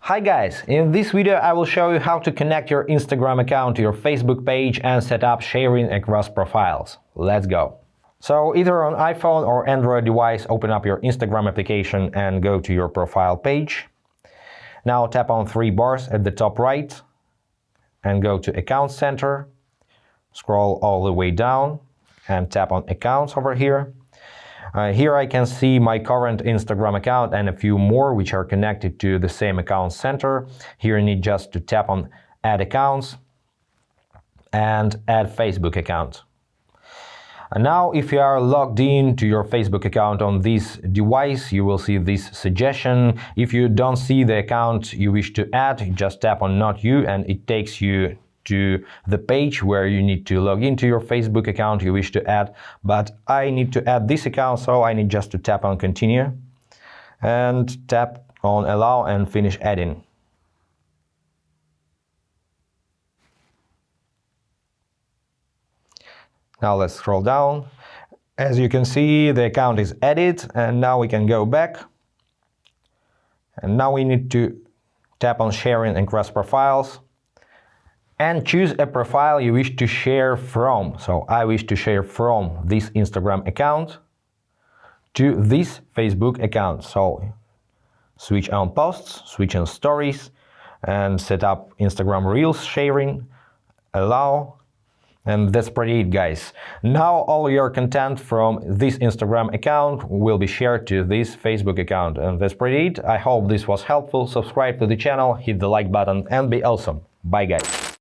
Hi guys, in this video I will show you how to connect your Instagram account to your Facebook page and set up sharing across profiles. Let's go! So either on iPhone or Android device, open up your Instagram application and go to your profile page. Now tap on three bars at the top right and go to Account Center. Scroll all the way down and tap on Accounts over here. Here I can see my current Instagram account and a few more which are connected to the same account center. Here you need just to tap on Add Accounts and Add Facebook Account. And now if you are logged in to your Facebook account on this device, you will see this suggestion. If you don't see the account you wish to add, just tap on Not You and it takes you to the page where you need to log into your Facebook account you wish to add. But I need to add this account, so I need just to tap on Continue and tap on Allow and finish adding. Now let's scroll down. As you can see, the account is added, and now we can go back. And now we need to tap on Sharing and Cross Profiles and choose a profile you wish to share from. So I wish to share from this Instagram account to this Facebook account. So switch on Posts, switch on Stories, and set up Instagram Reels sharing, allow. And that's pretty it, guys. Now all your content from this Instagram account will be shared to this Facebook account. And that's pretty it. I hope this was helpful. Subscribe to the channel, hit the like button, and be awesome. Bye, guys.